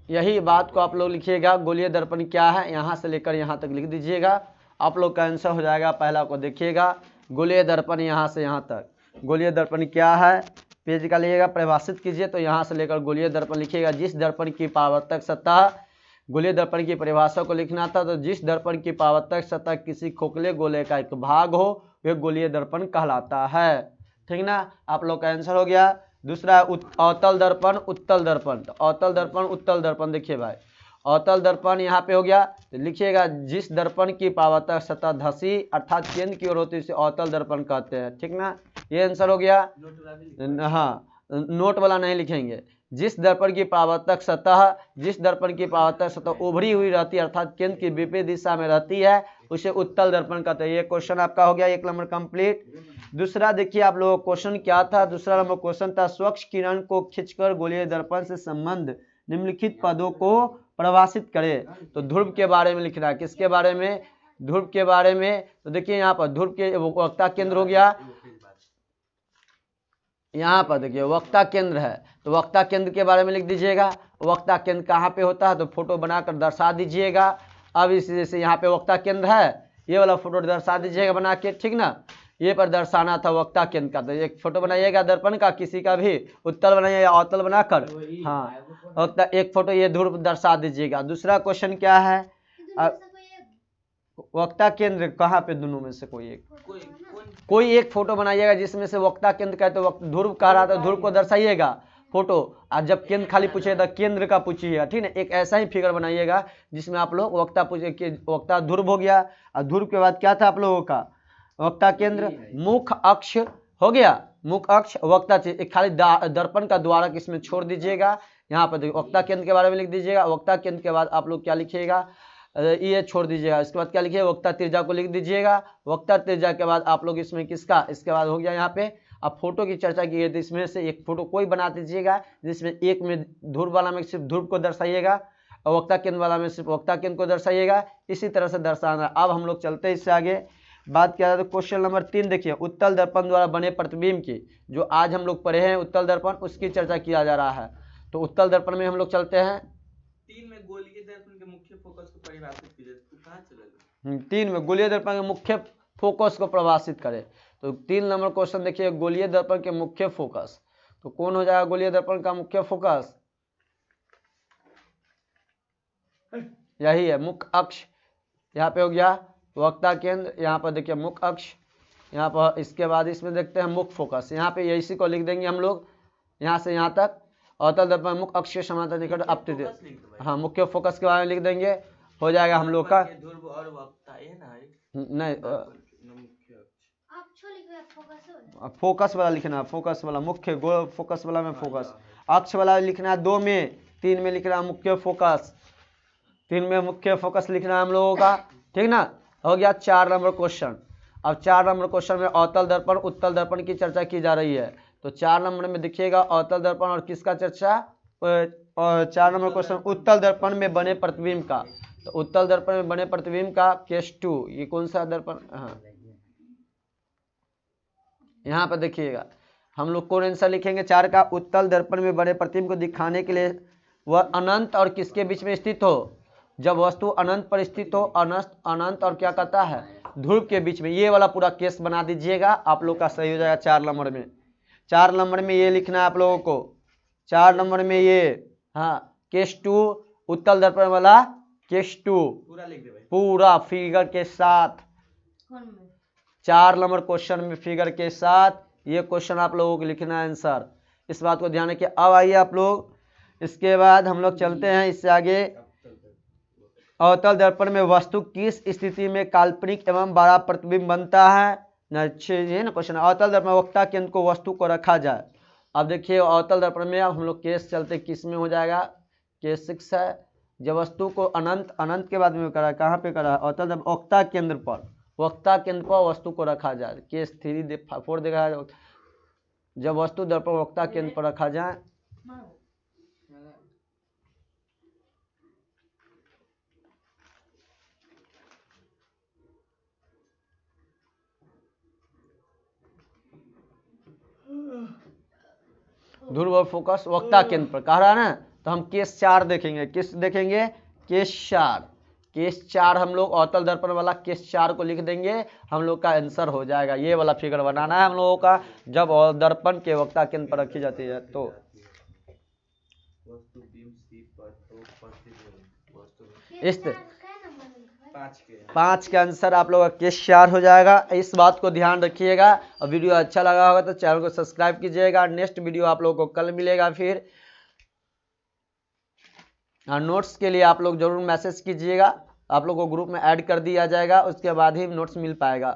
यही बात को आप लोग लिखिएगा, गोलीय दर्पण क्या है, यहाँ से लेकर यहाँ तक लिख दीजिएगा, आप लोग का आंसर हो जाएगा। पहला को देखिएगा, गोलीय दर्पण यहाँ से यहाँ तक, गोलीय दर्पण क्या है, पेज का लिएगा, परिभाषित कीजिए, तो यहाँ से लेकर गोलीय दर्पण लिखिएगा। जिस दर्पण की परावर्तक सतह, गोलीय दर्पण की परिभाषा को लिखना था, तो जिस दर्पण की परावर्तक सतह किसी खोखले गोले का एक भाग हो, वह गोलीय दर्पण कहलाता है। ठीक ना, आप लोग का आंसर हो गया। दूसरा अवतल दर्पण, उत्तल दर्पण। तो अवतल दर्पण, उत्तल दर्पण देखिए भाई, अवतल दर्पण यहाँ पे हो गया, तो लिखिएगा जिस दर्पण की परावर्तक सतह धसी अर्थात केंद्र की ओर होती है उसे अवतल दर्पण कहते हैं। ठीक ना, ये आंसर हो गया। हाँ, नोट वाला नहीं लिखेंगे। जिस दर्पण की परावर्तक सतह, जिस दर्पण की परावर्तक सतह उभरी हुई रहती है अर्थात केंद्र की विपरीत दिशा में रहती है उसे उत्तल दर्पण कहते हैं। ये क्वेश्चन आपका हो गया 1 नंबर कंप्लीट। दूसरा देखिए आप लोगों का क्वेश्चन क्या था, दूसरा नंबर क्वेश्चन था स्वच्छ किरण को खींचकर गोलीय दर्पण से संबंध निम्नलिखित पदों को परिभाषित करे। तो ध्रुव के बारे में लिखना है। किसके बारे में, ध्रुव के बारे में। तो देखिए यहाँ पर ध्रुव के वक्ता केंद्र हो गया, यहाँ पर देखिए वक्ता केंद्र है, तो वक्ता केंद्र के बारे में लिख दीजिएगा। वक्ता केंद्र कहाँ पे होता है, तो फोटो बनाकर दर्शा दीजिएगा। अब इस जैसे यहाँ पे वक्ता केंद्र है, ये वाला फोटो दर्शा दीजिएगा बना के। ठीक ना, ये पर दर्शाना था वक्ता केंद्र का, तो एक फोटो बनाइएगा दर्पण का, किसी का भी उत्तल बनाइएगा अवतल बनाकर। हाँ, वक्ता एक फोटो ये ध्रुव दर्शा दीजिएगा। दूसरा क्वेश्चन क्या है, वक्ता केंद्र कहाँ पे, दोनों में से कोई एक फोटो बनाइएगा जिसमें से वक्ता केंद्र का, तो ध्रुव कह रहा था ध्रुव को दर्शाइएगा फोटो, और जब केंद्र खाली पूछेगा तो केंद्र का पूछिएगा। ठीक है, एक ऐसा ही फिगर बनाइएगा जिसमें आप लोग वक्ता पूछे, वक्ता ध्रुव हो गया, और ध्रुव के बाद क्या था आप लोगों का, वक्ता केंद्र, मुख अक्ष हो गया, मुख अक्ष वक्ता, एक खाली दर्पण का द्वारक इसमें छोड़ दीजिएगा। यहाँ पर देखिए वक्ता केंद्र के बारे में लिख दीजिएगा। वक्ता केंद्र के बाद आप लोग क्या लिखिएगा, ये छोड़ दीजिएगा। इसके बाद क्या लिखिए, वक्ता त्रिज्या को लिख दीजिएगा। वक्ता त्रिज्या के बाद आप लोग इसमें किसका, इसके बाद हो गया यहाँ पे। अब फोटो की चर्चा की है तो इसमें से एक फोटो कोई बना दीजिएगा जिसमें एक में ध्रुव वाला में सिर्फ ध्रुव को दर्शाइएगा और वक्ता केंद्र वाला में सिर्फ वक्ता केंद्र को दर्शाइएगा। इसी तरह से दर्शाना। अब हम लोग चलते हैं इससे आगे, बात किया जाए तो क्वेश्चन नंबर 3 देखिए, उत्तल दर्पण द्वारा बने प्रतिबिंब की, जो आज हम लोग पढ़े हैं उत्तल दर्पण, उसकी चर्चा किया जा रहा है। तो उत्तल दर्पण में हम लोग चलते हैं। 3 में गोलीय दर्पण के मुख्य फोकस को परिभाषित कीजिए। तो कहाँ चले 3 में गोलीय दर्पण के मुख्य फोकस को परिभाषित करें। तो 3 नंबर क्वेश्चन देखिए, गोलीय दर्पण के मुख्य फोकस, तो कौन हो जाएगा गोलीय दर्पण का मुख्य फोकस, यही है मुख्य अक्ष। यहाँ पे हो गया वक्ता केंद्र, यहाँ पर देखिए मुख्य अक्ष, यहाँ पर इसके बाद इसमें देखते हैं मुख्य फोकस। यहाँ पे ये इसी को लिख देंगे हम लोग, यहाँ से यहाँ तक अवतल दर्पण मुख्य अक्ष के समांतर निकट अपतित। हाँ, मुख्य फोकस के बारे में लिख देंगे, हो जाएगा हम लोग का। ध्रुव और वक्ता ये ना नहीं, मुख्य फोकस वाला लिखना है, फोकस वाला मुख्य, गोल फोकस वाला में फोकस, अक्ष वाला लिखना है 2 में, 3 में लिखना है मुख्य फोकस, 3 में मुख्य फोकस लिखना है हम लोगों का। ठीक ना, हो गया 4 नंबर क्वेश्चन। अब 4 नंबर क्वेश्चन में अवतल दर्पण उत्तल दर्पण की चर्चा की जा रही है। तो 4 नंबर में देखिएगा अवतल दर्पण और किसका चर्चा, और 4 नंबर क्वेश्चन उत्तल दर्पण में बने प्रतिबिंब का। तो उत्तल दर्पण में बने प्रतिबिंब का केस 2, ये कौन सा दर्पण, हाँ यहाँ पर देखिएगा हम लोग कौन आंसर लिखेंगे 4 का, उत्तल दर्पण में बने प्रतिबिंब को दिखाने के लिए वह अनंत और किसके बीच में स्थित हो, जब वस्तु अनंत पर स्थित हो, अनंत और क्या कहता है ध्रुव के बीच में। ये वाला पूरा केस बना दीजिएगा, आप लोग का सही हो जाएगा 4 नंबर में। 4 नंबर में ये लिखना है आप लोगों को, 4 नंबर में ये, हाँ केस 2 उत्तल दर्पण वाला केस 2 पूरा लिख दे भाई, पूरा फिगर के साथ। 4 नंबर क्वेश्चन में फिगर के साथ ये क्वेश्चन आप लोगों को लिखना है आंसर, इस बात को ध्यान रखिए। अब आइए आप लोग, इसके बाद हम लोग चलते हैं इससे आगे। अवतल दर्पण में वस्तु किस स्थिति में काल्पनिक एवं बड़ा प्रतिबिंब बनता है, ये ना क्वेश्चन। अवतल दर्पण में वक्ता केंद्र को वस्तु को रखा जाए। अब देखिए अवतल दर्पण में अब हम लोग केस चलते किस में हो जाएगा, केस 6 है। जब वस्तु को अनंत के बाद में करा, कहाँ पे करा, अवतल दर्पण वक्ता केंद्र पर, वक्ता केंद्र पर वस्तु को रखा जाए। केस 3 4 देखा, जब वस्तु दर्पण वक्ता केंद्र पर रखा जाए, ध्रुव और फोकस वक्ता केंद्र पर कह रहा है ना, तो हम केस 4 देखेंगे। किस देखेंगे? केस 4। केस 4 हम लोग अवतल दर्पण वाला केस 4 को लिख देंगे, हम लोग का आंसर हो जाएगा। ये वाला फिगर बनाना है हम लोगों का, जब दर्पण के वक्ता केंद्र पर रखी जाती है तो इस 5 के आंसर आप लोगों का केस 4 हो जाएगा। इस बात को ध्यान रखिएगा। और वीडियो अच्छा लगा होगा तो चैनल को सब्सक्राइब कीजिएगा। नेक्स्ट वीडियो आप लोगों को कल मिलेगा फिर। नोट्स के लिए आप लोग जरूर मैसेज कीजिएगा, आप लोग को ग्रुप में ऐड कर दिया जाएगा, उसके बाद ही नोट्स मिल पाएगा।